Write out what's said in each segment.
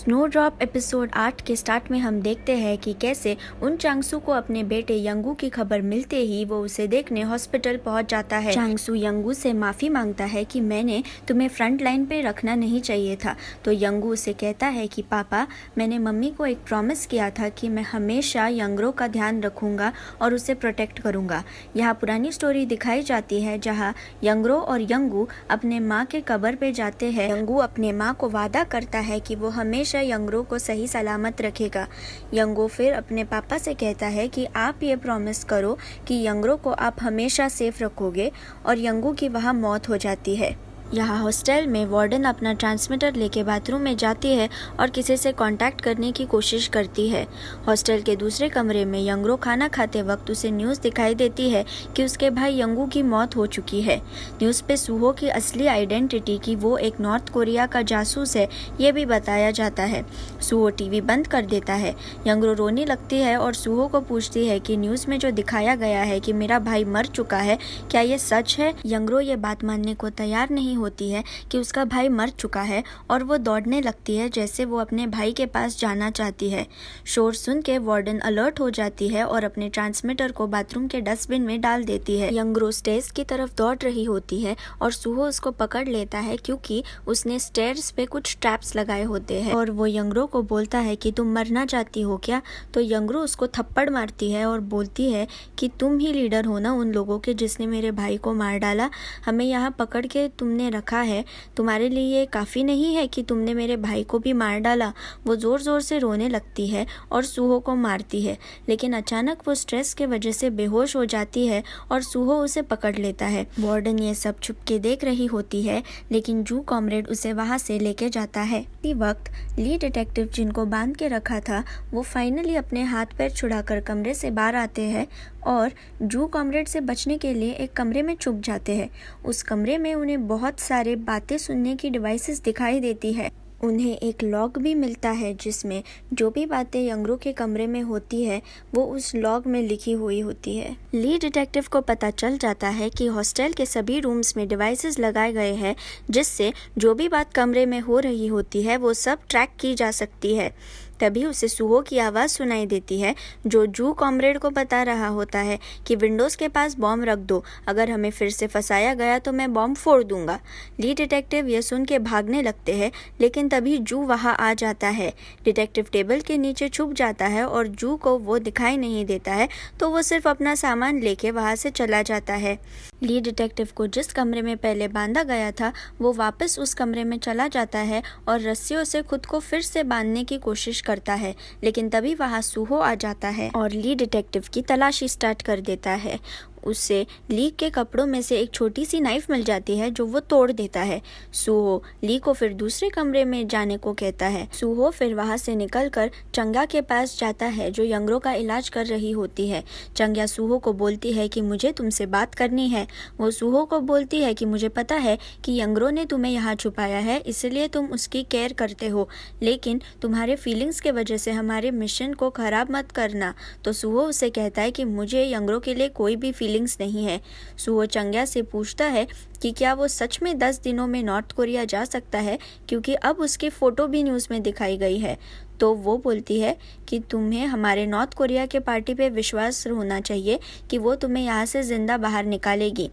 Snowdrop episode 8 के start में हम देखते हैं कि कैसे उन चांगसू को अपने बेटे यंगू की खबर मिलते ही वो उसे देखने हॉस्पिटल पहुंच जाता है। चांगसू यंगू से माफ़ी मांगता है कि मैंने तुम्हें फ्रंट लाइन पे रखना नहीं चाहिए था। तो यंगू उसे कहता है कि पापा, मैंने मम्मी को एक प्रॉमिस किया था कि मैं हमेशा यंगरो का ध्यान रखूंगा और उसे प्रोटेक्ट करूंगा। यहाँ पुरानी स्टोरी दिखाई जाती है जहाँ यंगरो और यंगू अपने माँ के कब्र पे जाते हैं। यंगू अपने माँ को वादा करता है कि वो हमेशा यंगरो को सही सलामत रखेगा। यंगो फिर अपने पापा से कहता है कि आप ये प्रॉमिस करो कि यंगरो को आप हमेशा सेफ रखोगे, और यंगू की वहाँ मौत हो जाती है। यहाँ हॉस्टल में वार्डन अपना ट्रांसमीटर लेके बाथरूम में जाती है और किसी से कांटेक्ट करने की कोशिश करती है। हॉस्टल के दूसरे कमरे में यंगरो खाना खाते वक्त उसे न्यूज़ दिखाई देती है कि उसके भाई यंगू की मौत हो चुकी है। न्यूज़ पे सूहो की असली आइडेंटिटी कि वो एक नॉर्थ कोरिया का जासूस है ये भी बताया जाता है। सूहो टीवी बंद कर देता है। यंगरो रोने लगती है और सूहो को पूछती है कि न्यूज़ में जो दिखाया गया है कि मेरा भाई मर चुका है, क्या ये सच है? यंगरो ये बात मानने को तैयार नहीं होती है कि उसका भाई मर चुका है और वो दौड़ने लगती है जैसे वो अपने भाई के पास जाना चाहती है। शोर सुन के वार्डन अलर्ट हो जाती है और अपने ट्रांसमीटर को बाथरूम के डस्टबिन में डाल देती है। यंगरो स्टेयर्स की तरफ दौड़ रही होती है और सूहो उसको पकड़ लेता है क्योंकि उसने स्टेयर्स पे कुछ ट्रैप्स लगाए होते हैं और वो यंगरो को बोलता है कि तुम मरना चाहती हो क्या? तो यंगरो उसको थप्पड़ मारती है और बोलती है कि तुम ही लीडर हो ना उन लोगों के जिसने मेरे भाई को मार डाला। हमें यहाँ पकड़ के तुमने रखा है, तुम्हारे लिए ये काफ़ी नहीं है कि तुमने मेरे भाई को भी मार डाला। वो ज़ोर ज़ोर से रोने लगती है और सूहो को मारती है, लेकिन अचानक वो स्ट्रेस के वजह से बेहोश हो जाती है और सूहो उसे पकड़ लेता है। वार्डन ये सब छुप के देख रही होती है, लेकिन जू कॉमरेड उसे वहाँ से लेके जाता है। इसी वक्त ली डिटेक्टिव जिनको बांध के रखा था वो फाइनली अपने हाथ पैर छुड़ाकर कमरे से बाहर आते हैं और जू कॉमरेड से बचने के लिए एक कमरे में छुप जाते हैं। उस कमरे में उन्हें बहुत सारे बातें सुनने की डिवाइसेस दिखाई देती है। उन्हें एक लॉग भी मिलता है जिसमें जो भी बातें यंगरो के कमरे में होती है वो उस लॉग में लिखी हुई होती है। ली डिटेक्टिव को पता चल जाता है कि हॉस्टल के सभी रूम्स में डिवाइसेस लगाए गए हैं जिससे जो भी बात कमरे में हो रही होती है वो सब ट्रैक की जा सकती है। तभी उसे सूहो की आवाज़ सुनाई देती है जो जू कॉमरेड को बता रहा होता है कि विंडोज़ के पास बॉम्ब रख दो, अगर हमें फिर से फंसाया गया तो मैं बॉम्ब फोड़ दूंगा। ली डिटेक्टिव ये सुन के भागने लगते हैं, लेकिन तभी जू वहाँ आ जाता है। डिटेक्टिव टेबल के नीचे छुप जाता है और जू को वो दिखाई नहीं देता है, तो वो सिर्फ अपना सामान लेके वहाँ से चला जाता है। ली डिटेक्टिव को जिस कमरे में पहले बांधा गया था वो वापस उस कमरे में चला जाता है और रस्सियों से खुद को फिर से बांधने की कोशिश करता है, लेकिन तभी वहाँ सूहो आ जाता है और ली डिटेक्टिव की तलाशी स्टार्ट कर देता है। उससे ली के कपड़ों में से एक छोटी सी नाइफ मिल जाती है जो वो तोड़ देता है। सूहो ली को फिर दूसरे कमरे में जाने को कहता है। सूहो फिर वहाँ से निकलकर चंगा के पास जाता है जो यंगरो का इलाज कर रही होती है। चंगा सूहो को बोलती है कि मुझे तुमसे बात करनी है। वो सूहो को बोलती है कि मुझे पता है कि यंगरो ने तुम्हें यहाँ छुपाया है, इसलिए तुम उसकी केयर करते हो, लेकिन तुम्हारे फीलिंग्स के वजह से हमारे मिशन को खराब मत करना। तो सूहो उसे कहता है कि मुझे यंगरो के लिए कोई भी फीलिंग्स नहीं है। सूहो चंग्या से पूछता है कि क्या वो सच में 10 दिनों में नॉर्थ कोरिया जा सकता है, क्योंकि अब उसकी फ़ोटो भी न्यूज़ में दिखाई गई है। तो वो बोलती है कि तुम्हें हमारे नॉर्थ कोरिया के पार्टी पे विश्वास होना चाहिए कि वो तुम्हें यहाँ से ज़िंदा बाहर निकालेगी।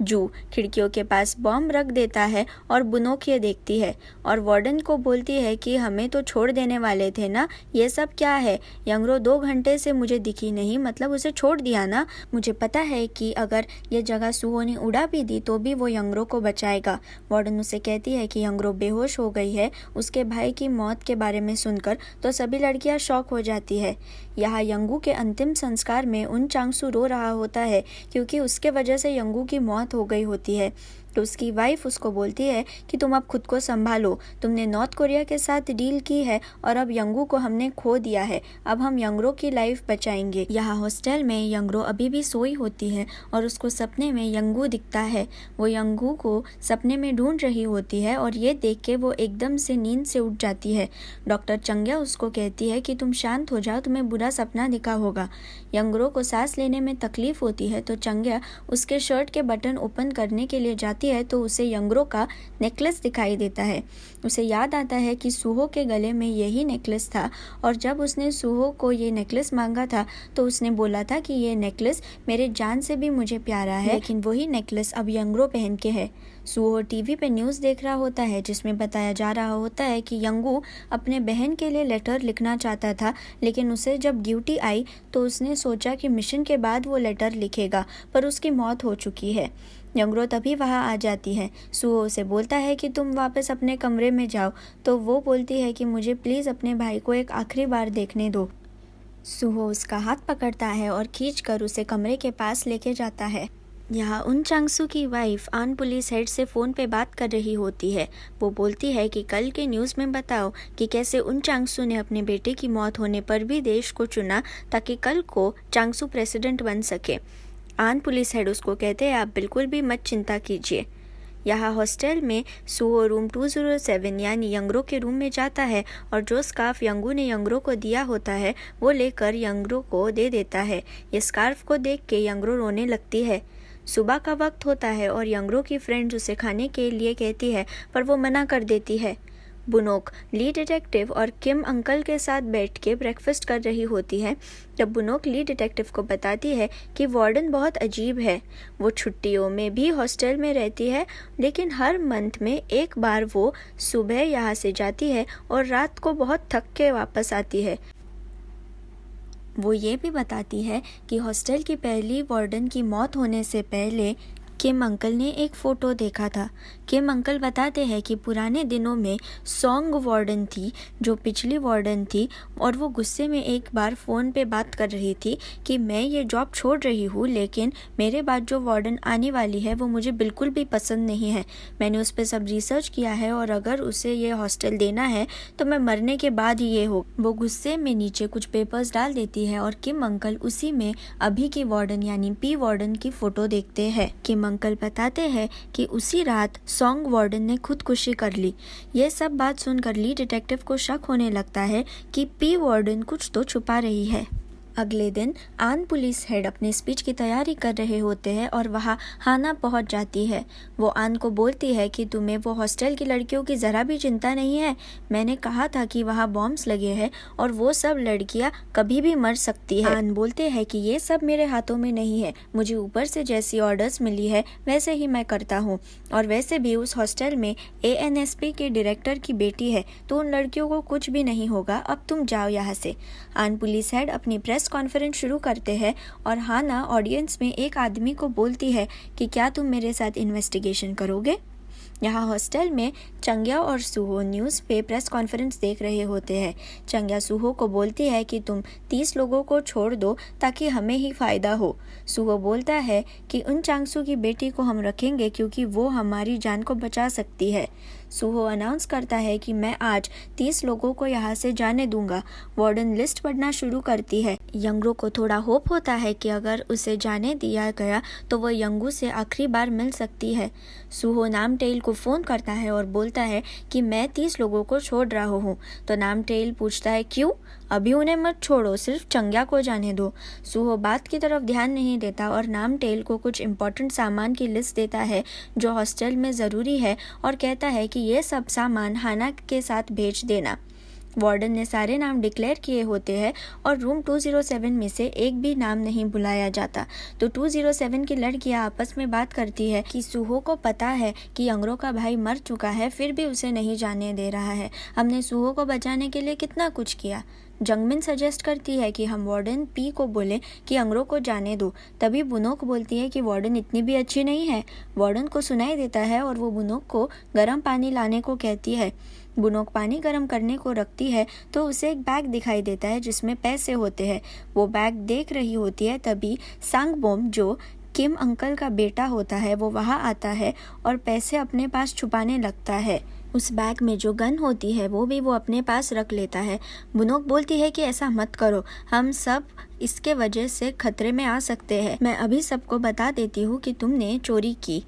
जू खिड़कियों के पास बॉम्ब रख देता है और बुनोकिए देखती है और वार्डन को बोलती है कि हमें तो छोड़ देने वाले थे ना, ये सब क्या है? यंगरो 2 घंटे से मुझे दिखी नहीं, मतलब उसे छोड़ दिया ना। मुझे पता है कि अगर ये जगह सूहो ने उड़ा भी दी तो भी वो यंगरो को बचाएगा। वार्डन उसे कहती है कि यंगरो बेहोश हो गई है उसके भाई की मौत के बारे में सुनकर, तो सभी लड़कियां शॉक हो जाती है। यहाँ यंगू के अंतिम संस्कार में उन चांगसू रो रहा होता है क्योंकि उसके वजह से यंगू की मौत हो गई होती है। तो उसकी वाइफ उसको बोलती है कि तुम अब खुद को संभालो, तुमने नॉर्थ कोरिया के साथ डील की है और अब यंगू को हमने खो दिया है, अब हम यंगरो की लाइफ बचाएंगे। यहाँ हॉस्टल में यंगरो अभी भी सोई होती है और उसको सपने में यंगू दिखता है। वो यंगू को सपने में ढूंढ रही होती है और ये देख के वो एकदम से नींद से उठ जाती है। डॉक्टर चंग्या उसको कहती है कि तुम शांत हो जाओ, तुम्हें बुरा सपना दिखा होगा। यंगरो को सांस लेने में तकलीफ होती है तो चंग्या उसके शर्ट के बटन ओपन करने के लिए जाती देखती है तो उसे यंगरो का नेकलेस दिखाई देता है। उसे याद आता है कि सूहो के गले में यही नेकलेस था और जब उसने सूहो को ये नेकलेस मांगा था तो उसने बोला था कि ये नेकलेस मेरे जान से भी मुझे प्यारा है, लेकिन वही नेकलेस अब यंगरो पहन के है। सूहो टीवी पे न्यूज़ देख रहा होता है जिसमें बताया जा रहा होता है कि यंगू अपने बहन के लिए लेटर लिखना चाहता था, लेकिन उसे जब ड्यूटी आई तो उसने सोचा कि मिशन के बाद वो लेटर लिखेगा, पर उसकी मौत हो चुकी है। यंगरो तभी वहाँ आ जाती है। सूहो उसे बोलता है कि तुम वापस अपने कमरे में जाओ, तो वो बोलती है कि मुझे प्लीज़ अपने भाई को एक आखिरी बार देखने दो। सूहो उसका हाथ पकड़ता है और खींचकर उसे कमरे के पास लेके जाता है। यहाँ उन चांगसू की वाइफ आन पुलिस हेड से फ़ोन पे बात कर रही होती है। वो बोलती है कि कल के न्यूज़ में बताओ कि कैसे उन चांगसू ने अपने बेटे की मौत होने पर भी देश को चुना ताकि कल को चांगसू प्रेसिडेंट बन सके। आन पुलिस हेड उसको कहते हैं आप बिल्कुल भी मत चिंता कीजिए। यहाँ हॉस्टल में सूहो रूम 207 यानी यंगरो के रूम में जाता है और जो स्कार्फ यंगू ने यंगरो को दिया होता है वो लेकर यंगरो को दे देता है। ये स्कार्फ को देख के यंगरो रोने लगती है। सुबह का वक्त होता है और यंगरो की फ्रेंड्स उसे खाने के लिए कहती है पर वो मना कर देती है। बुनोक ली डिटेक्टिव और किम अंकल के साथ बैठ के ब्रेकफास्ट कर रही होती है जब बुनोक ली डिटेक्टिव को बताती है कि वार्डन बहुत अजीब है। वो छुट्टियों में भी हॉस्टल में रहती है, लेकिन हर मंथ में एक बार वो सुबह यहाँ से जाती है और रात को बहुत थक के वापस आती है। वो ये भी बताती है कि हॉस्टल की पहली वार्डन की मौत होने से पहले किम अंकल ने एक फ़ोटो देखा था। किम अंकल बताते हैं कि पुराने दिनों में सॉन्ग वार्डन थी जो पिछली वार्डन थी और वो गुस्से में एक बार फ़ोन पे बात कर रही थी कि मैं ये जॉब छोड़ रही हूँ, लेकिन मेरे बाद जो वार्डन आने वाली है वो मुझे बिल्कुल भी पसंद नहीं है। मैंने उस पर सब रिसर्च किया है और अगर उसे ये हॉस्टल देना है तो मैं मरने के बाद ही ये हो। वो गुस्से में नीचे कुछ पेपर्स डाल देती है और किम अंकल उसी में अभी की वार्डन यानी पी वार्डन की फ़ोटो देखते हैं। किम अंकल बताते हैं कि उसी रात सॉन्ग वार्डन ने खुदकुशी कर ली। ये सब बात सुनकर ली डिटेक्टिव को शक होने लगता है कि पी वार्डन कुछ तो छुपा रही है। अगले दिन आन पुलिस हेड अपने स्पीच की तैयारी कर रहे होते हैं और वहाँ हाना पहुँच जाती है। वो आन को बोलती है कि तुम्हें वो हॉस्टल की लड़कियों की ज़रा भी चिंता नहीं है। मैंने कहा था कि वहाँ बॉम्ब्स लगे हैं और वो सब लड़कियाँ कभी भी मर सकती है। आन बोलते हैं कि ये सब मेरे हाथों में नहीं है, मुझे ऊपर से जैसी ऑर्डर्स मिली है वैसे ही मैं करता हूँ, और वैसे भी उस हॉस्टल में ANSP के डायरेक्टर की बेटी है तो उन लड़कियों को कुछ भी नहीं होगा, अब तुम जाओ यहाँ से। आन पुलिस हेड अपनी प्रेस कॉन्फ्रेंस शुरू करते हैं और हाना ऑडियंस में एक आदमी को बोलती है कि क्या तुम मेरे साथ इन्वेस्टिगेशन करोगे। यहाँ हॉस्टल में चंग्या और सूहो न्यूज़ पे प्रेस कॉन्फ्रेंस देख रहे होते हैं। चंग्या सूहो को बोलती है कि तुम 30 लोगों को छोड़ दो ताकि हमें ही फ़ायदा हो। सूहो बोलता है कि उन चांगसू की बेटी को हम रखेंगे क्योंकि वो हमारी जान को बचा सकती है। सूहो अनाउंस करता है कि मैं आज 30 लोगों को यहाँ से जाने दूंगा। वार्डन लिस्ट पढ़ना शुरू करती है। यंगरो को थोड़ा होप होता है कि अगर उसे जाने दिया गया तो वह यंगू से आखिरी बार मिल सकती है। सूहो नामटेल को फ़ोन करता है और बोलता है कि मैं 30 लोगों को छोड़ रहा हूँ। तो नामटेल पूछता है क्यों? अभी उन्हें मत छोड़ो, सिर्फ चंग्या को जाने दो। सूहो बात की तरफ ध्यान नहीं देता और नामटेल को कुछ इम्पोर्टेंट सामान की लिस्ट देता है जो हॉस्टल में ज़रूरी है और कहता है कि ये सब सामान हाना के साथ भेज देना। वार्डन ने सारे नाम डिक्लेयर किए होते हैं और रूम 207 में से एक भी नाम नहीं बुलाया जाता। तो 207 की लड़कियां आपस में बात करती है कि सूहो को पता है कि यंगरो का भाई मर चुका है, फिर भी उसे नहीं जाने दे रहा है। हमने सूहो को बचाने के लिए कितना कुछ किया। जंगमिन सजेस्ट करती है कि हम वार्डन पी को बोले कि यंगरो को जाने दो। तभी बुनोक बोलती है कि वार्डन इतनी भी अच्छी नहीं है। वार्डन को सुनाई देता है और वो बुनोक को गर्म पानी लाने को कहती है। बुनोक पानी गर्म करने को रखती है तो उसे एक बैग दिखाई देता है जिसमें पैसे होते हैं। वो बैग देख रही होती है तभी सांगबोम जो किम अंकल का बेटा होता है वो वहाँ आता है और पैसे अपने पास छुपाने लगता है। उस बैग में जो गन होती है वो भी वो अपने पास रख लेता है। बुनोक बोलती है कि ऐसा मत करो, हम सब इसके वजह से खतरे में आ सकते हैं। मैं अभी सबको बता देती हूँ कि तुमने चोरी की।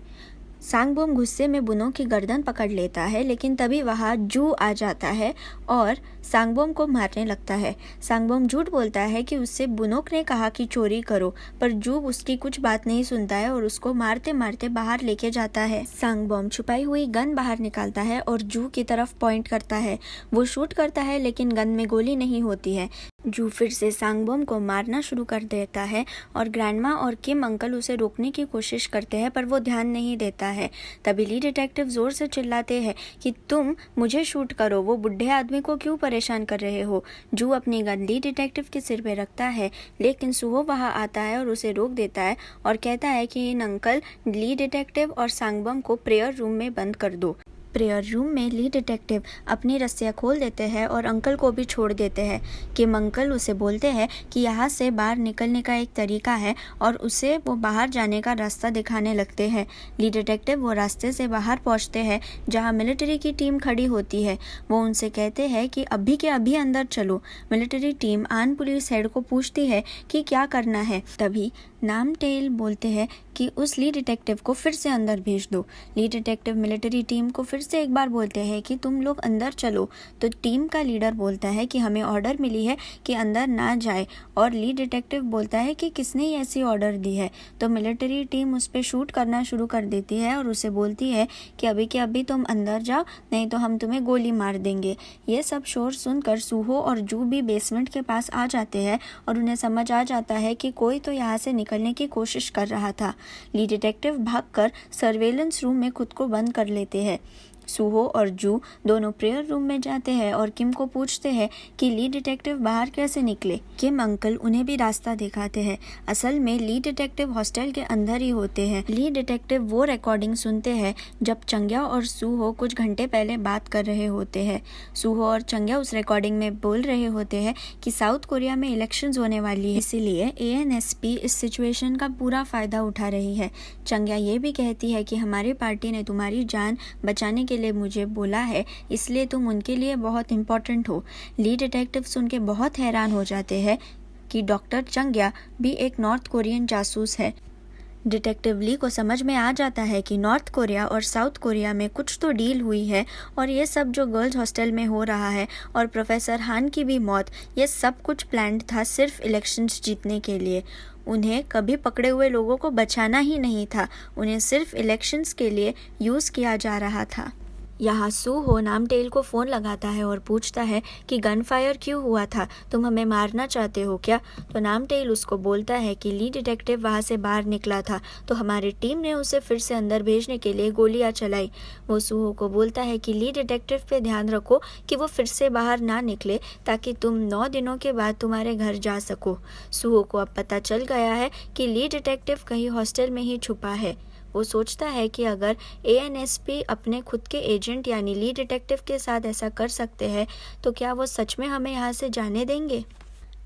सांगबोम गुस्से में बुनो की गर्दन पकड़ लेता है, लेकिन तभी वहाँ जू आ जाता है और सांगबोम को मारने लगता है। सांगबोम झूठ बोलता है कि उससे बुनोक ने कहा कि चोरी करो, पर जू उसकी कुछ बात नहीं सुनता है और उसको मारते मारते बाहर लेके जाता है। सांगबोम छुपाई हुई गन बाहर निकालता है और जू की तरफ पॉइंट करता है। वो शूट करता है, लेकिन गन में गोली नहीं होती है। जू फिर से सांगबोम को मारना शुरू कर देता है और ग्रैंडमा और किम अंकल उसे रोकने की कोशिश करते हैं, पर वो ध्यान नहीं देता है। तभी लीड डिटेक्टिव जोर से चिल्लाते हैं कि तुम मुझे शूट करो, वो बुढ़े आदमी को क्यों परेशान कर रहे हो। जू अपनी गन लीड डिटेक्टिव के सिर पे रखता है, लेकिन सुहो वहाँ आता है और उसे रोक देता है और कहता है कि इन अंकल लीड डिटेक्टिव और सांगबोम को प्रेयर रूम में बंद कर दो। प्रेयर रूम में लीड डिटेक्टिव अपनी रस्सियाँ खोल देते हैं और अंकल को भी छोड़ देते हैं। किम अंकल उसे बोलते हैं कि यहाँ से बाहर निकलने का एक तरीका है और उसे वो बाहर जाने का रास्ता दिखाने लगते हैं। लीड डिटेक्टिव वो रास्ते से बाहर पहुँचते हैं जहाँ मिलिट्री की टीम खड़ी होती है। वो उनसे कहते हैं कि अभी के अभी अंदर चलो। मिलिट्री टीम आन पुलिस हेड को पूछती है कि क्या करना है। तभी नामटेल बोलते हैं कि उस लीड डिटेक्टिव को फिर से अंदर भेज दो। लीड डिटेक्टिव मिलिट्री टीम को फिर से एक बार बोलते हैं कि तुम लोग अंदर चलो, तो टीम का लीडर बोलता है कि हमें ऑर्डर मिली है कि अंदर ना जाए, और लीड डिटेक्टिव बोलता है कि किसने ऐसी ऑर्डर दी है। तो मिलिट्री टीम उस पर शूट करना शुरू कर देती है और उसे बोलती है कि अभी के अभी तुम अंदर जाओ, नहीं तो हम तुम्हें गोली मार देंगे। ये सब शोर सुनकर सुहो और जू भी बेसमेंट के पास आ जाते हैं और उन्हें समझ आ जाता है कि कोई तो यहाँ से निकलने की कोशिश कर रहा था। लीड डिटेक्टिव भागकर सर्वेलेंस रूम में खुद को बंद कर लेते हैं। सुहो और जू दोनों प्रेयर रूम में जाते हैं और किम को पूछते हैं कि लीड डिटेक्टिव बाहर कैसे निकले। किम अंकल उन्हें भी रास्ता दिखाते हैं। असल में लीड डिटेक्टिव हॉस्टल के अंदर ही होते हैं। लीड डिटेक्टिव वो रिकॉर्डिंग सुनते हैं जब चंग्या और सुहो कुछ घंटे पहले बात कर रहे होते हैं। सुहो और चंग्या उस रिकॉर्डिंग में बोल रहे होते हैं कि साउथ कोरिया में इलेक्शंस होने वाली है, इसीलिए ANSP इस सिचुएशन का पूरा फायदा उठा रही है। चंग्या ये भी कहती है कि हमारी पार्टी ने तुम्हारी जान बचाने के लिए मुझे बोला है, इसलिए तुम उनके लिए बहुत इम्पोर्टेंट हो। लीड डिटेक्टिव सुन के बहुत हैरान हो जाते हैं कि डॉक्टर चंग्या भी एक नॉर्थ कोरियन जासूस है। डिटेक्टिव ली को समझ में आ जाता है कि नॉर्थ कोरिया और साउथ कोरिया में कुछ तो डील हुई है और ये सब जो गर्ल्स हॉस्टल में हो रहा है और प्रोफेसर हान की भी मौत, ये सब कुछ प्लान्ड था सिर्फ इलेक्शंस जीतने के लिए। उन्हें कभी पकड़े हुए लोगों को बचाना ही नहीं था, उन्हें सिर्फ इलेक्शंस के लिए यूज़ किया जा रहा था। यहाँ सुहो नामटेल को फ़ोन लगाता है और पूछता है कि गन फायर क्यों हुआ था, तुम हमें मारना चाहते हो क्या। तो नामटेल उसको बोलता है कि लीड डिटेक्टिव वहाँ से बाहर निकला था, तो हमारी टीम ने उसे फिर से अंदर भेजने के लिए गोलियाँ चलाई। वो सुहो को बोलता है कि लीड डिटेक्टिव पे ध्यान रखो कि वो फिर से बाहर ना निकले, ताकि तुम 9 दिनों के बाद तुम्हारे घर जा सको। सुहो को अब पता चल गया है कि लीड डिटेक्टिव कहीं हॉस्टल में ही छुपा है। वो सोचता है कि अगर ANSP अपने खुद के एजेंट यानी लीड डिटेक्टिव के साथ ऐसा कर सकते हैं, तो क्या वो सच में हमें यहाँ से जाने देंगे।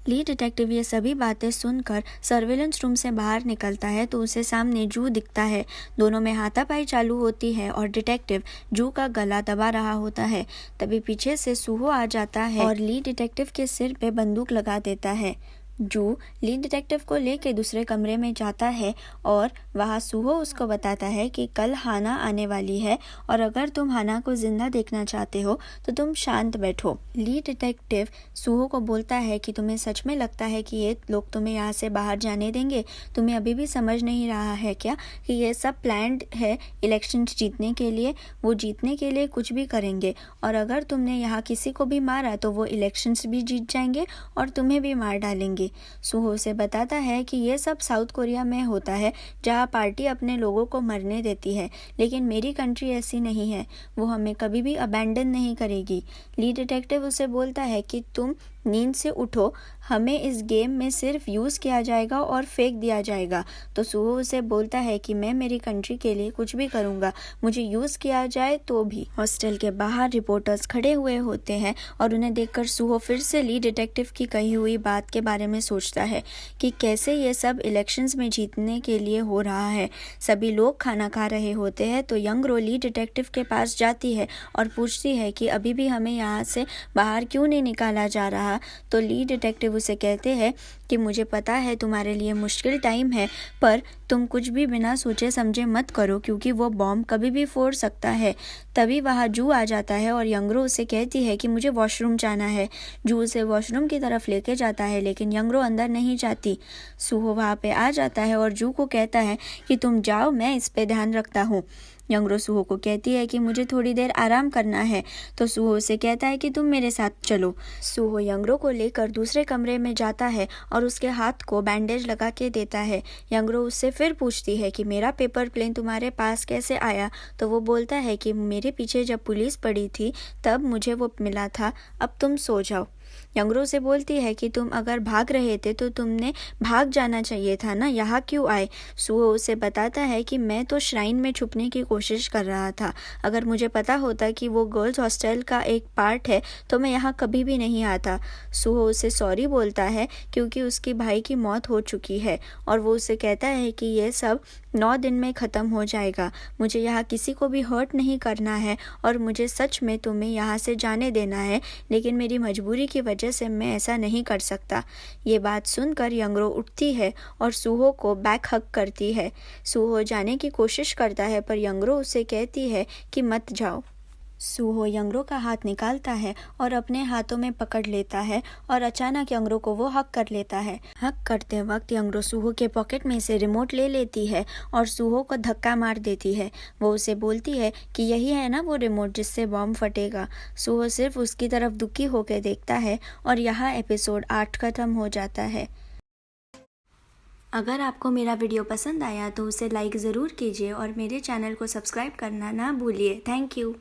लीड डिटेक्टिव ये सभी बातें सुनकर सर्वेलेंस रूम से बाहर निकलता है तो उसे सामने जू दिखता है। दोनों में हाथापाई चालू होती है और डिटेक्टिव जू का गला दबा रहा होता है। तभी पीछे से सुहो आ जाता है और लीड डिटेक्टिव के सिर पे बंदूक लगा देता है। जू लीड डिटेक्टिव को लेके दूसरे कमरे में जाता है और वहाँ सुहो उसको बताता है कि कल हाना आने वाली है और अगर तुम हाना को जिंदा देखना चाहते हो तो तुम शांत बैठो। लीड डिटेक्टिव सुहो को बोलता है कि तुम्हें सच में लगता है कि ये लोग तुम्हें यहाँ से बाहर जाने देंगे? तुम्हें अभी भी समझ नहीं रहा है क्या कि ये सब प्लान्ड है इलेक्शन जीतने के लिए? वो जीतने के लिए कुछ भी करेंगे और अगर तुमने यहाँ किसी को भी मारा तो वो इलेक्शंस भी जीत जाएंगे और तुम्हें भी मार डालेंगे। सुहो से बताता है कि ये सब साउथ कोरिया में होता है जहाँ पार्टी अपने लोगों को मरने देती है, लेकिन मेरी कंट्री ऐसी नहीं है, वो हमें कभी भी अबैंडन नहीं करेगी। लीड डिटेक्टिव उसे बोलता है कि तुम नींद से उठो, हमें इस गेम में सिर्फ यूज़ किया जाएगा और फेंक दिया जाएगा। तो सुहो उसे बोलता है कि मैं मेरी कंट्री के लिए कुछ भी करूँगा, मुझे यूज़ किया जाए तो भी। हॉस्टल के बाहर रिपोर्टर्स खड़े हुए होते हैं और उन्हें देखकर सुहो फिर से लीड डिटेक्टिव की कही हुई बात के बारे में सोचता है कि कैसे ये सब इलेक्शंस में जीतने के लिए हो रहा है। सभी लोग खाना खा रहे होते हैं तो यंग रो लीड डिटेक्टिव के पास जाती है और पूछती है कि अभी भी हमें यहाँ से बाहर क्यों नहीं निकाला जा रहा। तो लीड डिटेक्टिव उसे कहते हैं कि मुझे पता है तुम्हारे लिए मुश्किल टाइम है, पर तुम कुछ भी बिना सोचे समझे मत करो क्योंकि वो बॉम्ब कभी भी फोड़ सकता है। तभी वहाँ जू आ जाता है और यंगरो उसे कहती है कि मुझे वॉशरूम जाना है। जू उसे वॉशरूम की तरफ लेके जाता है लेकिन यंगरो अंदर नहीं जाती। सूहो वहाँ पे आ जाता है और जू को कहता है कि तुम जाओ, मैं इस पे ध्यान रखता हूँ। यंगरो सूहो को कहती है कि मुझे थोड़ी देर आराम करना है, तो सूहो उसे कहता है कि तुम मेरे साथ चलो। सूहो यंगरो को लेकर दूसरे कमरे में जाता है और उसके हाथ को बैंडेज लगा के देता है। यंगरो उससे फिर पूछती है कि मेरा पेपर प्लेन तुम्हारे पास कैसे आया, तो वो बोलता है कि मेरे पीछे जब पुलिस पड़ी थी तब मुझे वो मिला था, अब तुम सो जाओ। यंगरो से बोलती है कि तुम अगर भाग रहे थे तो तुमने भाग जाना चाहिए था ना, यहाँ क्यों आए। सूहो उसे बताता है कि मैं तो श्राइन में छुपने की कोशिश कर रहा था, अगर मुझे पता होता कि वो गर्ल्स हॉस्टल का एक पार्ट है तो मैं यहाँ कभी भी नहीं आता। सूहो उसे सॉरी बोलता है क्योंकि उसकी भाई की मौत हो चुकी है और वो उसे कहता है कि ये सब 9 दिन में ख़त्म हो जाएगा। मुझे यहाँ किसी को भी हर्ट नहीं करना है और मुझे सच में तुम्हें यहाँ से जाने देना है, लेकिन मेरी मजबूरी की वजह से मैं ऐसा नहीं कर सकता। ये बात सुनकर यंगरो उठती है और सूहो को बैक हग करती है। सूहो जाने की कोशिश करता है पर यंगरो उसे कहती है कि मत जाओ। सूहो यंगरो का हाथ निकालता है और अपने हाथों में पकड़ लेता है और अचानक यंगरो को वो हक कर लेता है। हक करते वक्त यंगरो सूहो के पॉकेट में से रिमोट ले लेती है और सूहो को धक्का मार देती है। वो उसे बोलती है कि यही है ना वो रिमोट जिससे बॉम्ब फटेगा। सूहो सिर्फ उसकी तरफ दुखी होकर देखता है और यहाँ एपिसोड 8 खत्म हो जाता है। अगर आपको मेरा वीडियो पसंद आया तो उसे लाइक ज़रूर कीजिए और मेरे चैनल को सब्सक्राइब करना ना भूलिए। Thank you.